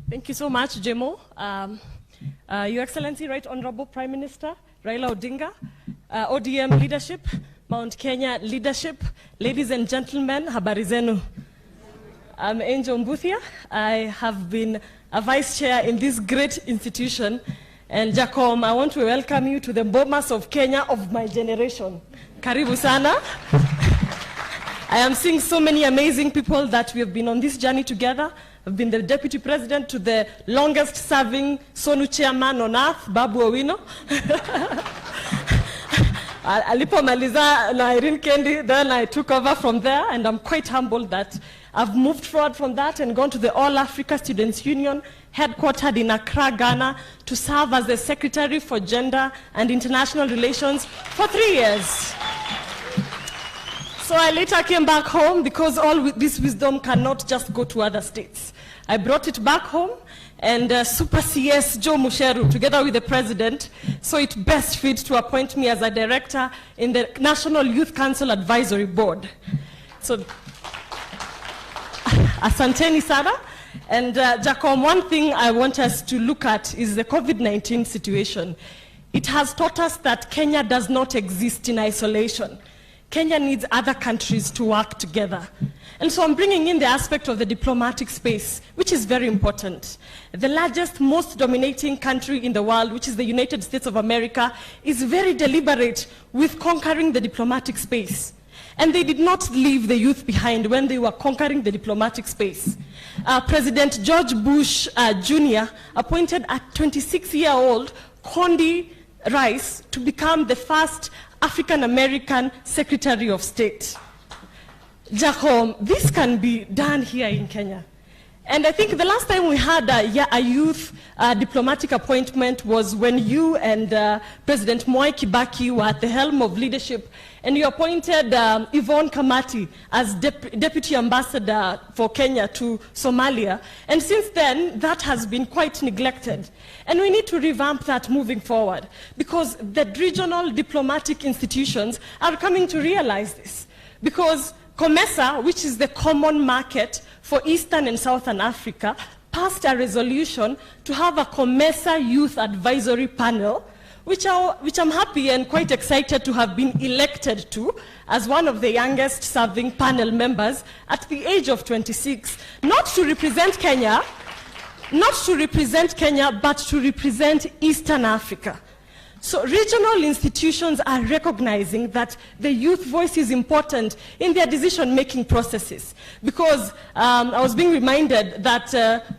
Thank you so much, Jemo. Your Excellency, Right Honorable Prime Minister Raila Odinga, ODM leadership, Mount Kenya leadership, ladies and gentlemen, habari zenu. I'm Angel Mbuthia. I have been a vice chair in this great institution. And Jacom, I want to welcome you to the Bomas of Kenya of my generation. Karibu sana. I am seeing so many amazing people that we have been on this journey together. I've been the deputy president to the longest serving Sonu chairman on earth, Babu Owino. Alipomaliza na Irene Kendi, then I took over from there, and I'm quite humbled that I've moved forward from that and gone to the All Africa Students Union, headquartered in Accra, Ghana, to serve as the Secretary for Gender and International Relations for 3 years. So I later came back home because all this wisdom cannot just go to other states. I brought it back home, and Super CS Joe Musheru, together with the President, saw it best fit to appoint me as a director in the National Youth Council Advisory Board. So, asanteni sana. And Jacom, one thing I want us to look at is the COVID-19 situation. It has taught us that Kenya does not exist in isolation. Kenya needs other countries to work together. And so I'm bringing in the aspect of the diplomatic space, which is very important. The largest, most dominating country in the world, which is the United States of America, is very deliberate with conquering the diplomatic space. And they did not leave the youth behind when they were conquering the diplomatic space. President George Bush Jr. appointed a 26-year-old Condi Rice to become the first African-American Secretary of State. Jacom, this can be done here in Kenya. And I think the last time we had a youth diplomatic appointment was when you and President Mwai Kibaki were at the helm of leadership, and you appointed Yvonne Kamati as Deputy Ambassador for Kenya to Somalia. And since then, that has been quite neglected. And we need to revamp that moving forward, because the regional diplomatic institutions are coming to realize this. Because COMESA, which is the common market for Eastern and Southern Africa, passed a resolution to have a COMESA Youth Advisory Panel, which I'm happy and quite excited to have been elected to as one of the youngest serving panel members at the age of 26, not to represent Kenya, but to represent Eastern Africa. So regional institutions are recognizing that the youth voice is important in their decision-making processes. Because I was being reminded that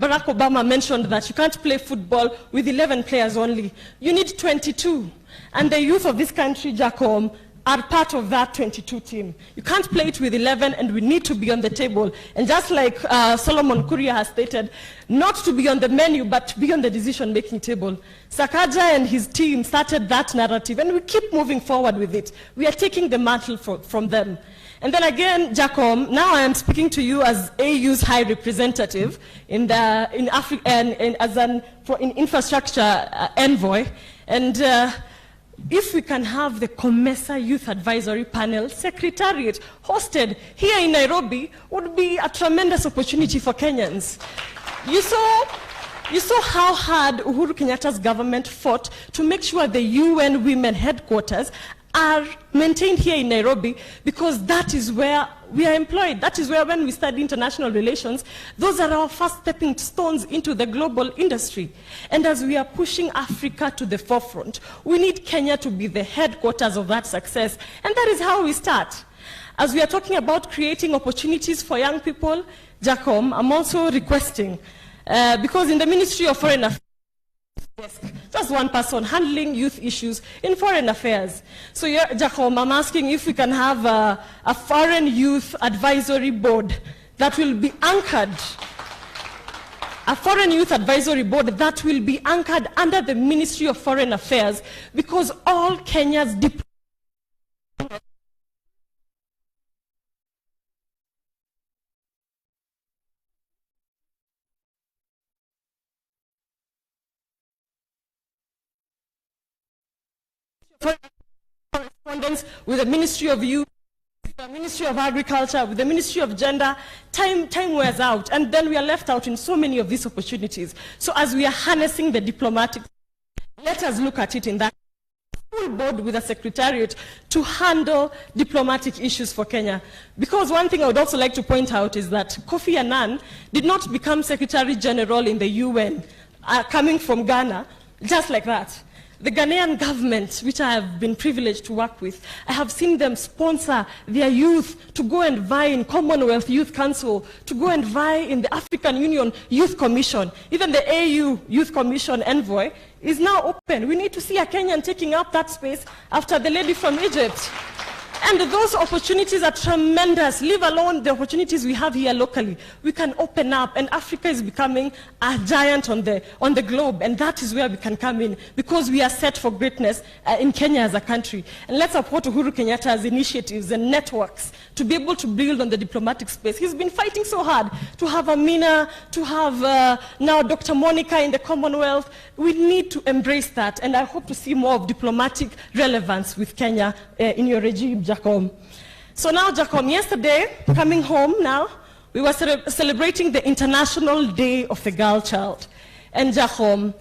Barack Obama mentioned that you can't play football with 11 players only. You need 22. And the youth of this country, Jacom, are part of that 22 team. You can't play it with 11, and we need to be on the table. And just like Solomon Kuria has stated, not to be on the menu, but to be on the decision-making table. Sakaja and his team started that narrative, and we keep moving forward with it. We are taking the mantle from them. And then again, Jacom, now I am speaking to you as AU's High Representative in Africa and as an infrastructure envoy. And if we can have the COMESA Youth Advisory Panel Secretariat hosted here in Nairobi, would be a tremendous opportunity for Kenyans. You saw how hard Uhuru Kenyatta's government fought to make sure the UN Women headquarters are maintained here in Nairobi, because that is where we are employed. That is where, when we study international relations, those are our first stepping stones into the global industry. And as we are pushing Africa to the forefront, we need Kenya to be the headquarters of that success. And that is how we start. As we are talking about creating opportunities for young people, Jacom, I'm also requesting, because in the Ministry of Foreign Affairs, just one person handling youth issues in foreign affairs. So, Jacom, I'm asking if we can have a foreign youth advisory board that will be anchored, a foreign youth advisory board that will be anchored under the Ministry of Foreign Affairs, because all Kenya's correspondence with the Ministry of Youth the Ministry of Agriculture, with the Ministry of Gender, time wears out, and then we are left out in so many of these opportunities. So as we are harnessing the diplomatic, let us look at it in that full board with a secretariat to handle diplomatic issues for Kenya. Because one thing I would also like to point out is that Kofi Annan did not become Secretary General in the UN, coming from Ghana, just like that. The Ghanaian government, which I have been privileged to work with, I have seen them sponsor their youth to go and vie in Commonwealth Youth Council, to go and vie in the African Union Youth Commission. Even the AU Youth Commission envoy is now open. We need to see a Kenyan taking up that space after the lady from Egypt. And those opportunities are tremendous, leave alone the opportunities we have here locally. We can open up, and Africa is becoming a giant on the globe, and that is where we can come in, because we are set for greatness in Kenya as a country. And let's support Uhuru Kenyatta's initiatives and networks to be able to build on the diplomatic space. He's been fighting so hard to have Amina, to have now Dr. Monica in the Commonwealth. We need to embrace that, and I hope to see more of diplomatic relevance with Kenya in your regime, Jacom. So now, Jacom, yesterday, coming home now, we were celebrating the International Day of the Girl Child. And Jacom,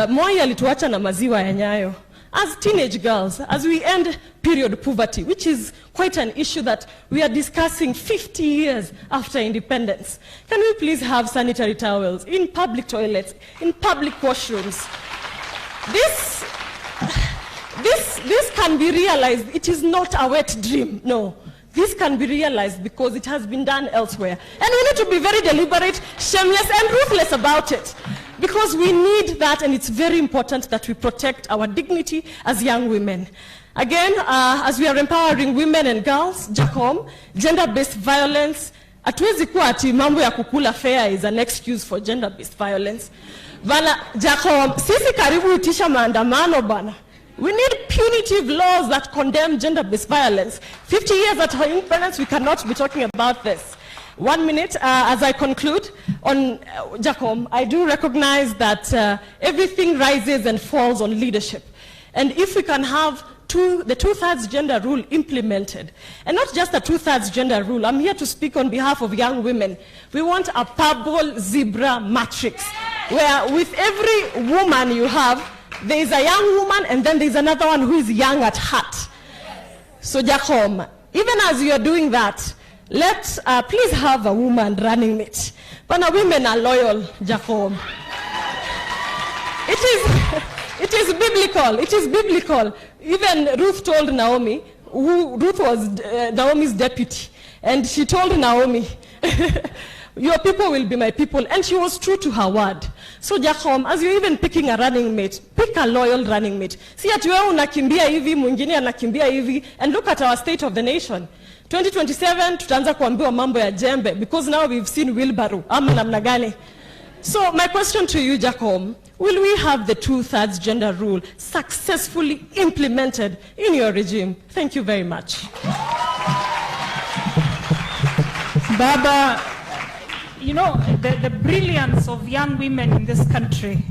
Moi alituacha na maziwa ya Nyayo. As teenage girls, as we end period poverty, which is quite an issue that we are discussing 50 years after independence, can we please have sanitary towels in public toilets, in public washrooms? This can be realized. It is not a wet dream, no. This can be realized because it has been done elsewhere. And we need to be very deliberate, shameless, and ruthless about it. Because we need that, and it's very important that we protect our dignity as young women. Again, as we are empowering women and girls, Jacom, gender-based violence, hatuwezi kuwa ati mambo ya kukula fair is an excuse for gender-based violence. Bana, Jacom, sisi karibu itisha maandamano bana. We need punitive laws that condemn gender-based violence. 50 years after independence, we cannot be talking about this. 1 minute, as I conclude, on Jacom, I do recognize that everything rises and falls on leadership. And if we can have the two-thirds gender rule implemented, and not just a two-thirds gender rule, I'm here to speak on behalf of young women. We want a purple zebra matrix, where with every woman you have, there is a young woman, and then there is another one who is young at heart. So Jacom, even as you are doing that, let's please have a woman running mate. But women are loyal, Jacom. It is biblical. It is biblical. Even Ruth told Naomi, Ruth was Naomi's deputy, and she told Naomi, your people will be my people. And she was true to her word. So Jacom, as you're even picking a running mate, pick a loyal running mate. See ati wewe unakimbia hivi, mwingine anakimbia hivi, and look at our state of the nation. 2027 tutaanza kuambiwa mambo ya jembe, because now we've seen wheelbarrow. Ama namna gani? So my question to you, Jacom, will we have the two-thirds gender rule successfully implemented in your regime? Thank you very much. Baba, you know, the brilliance of young women in this country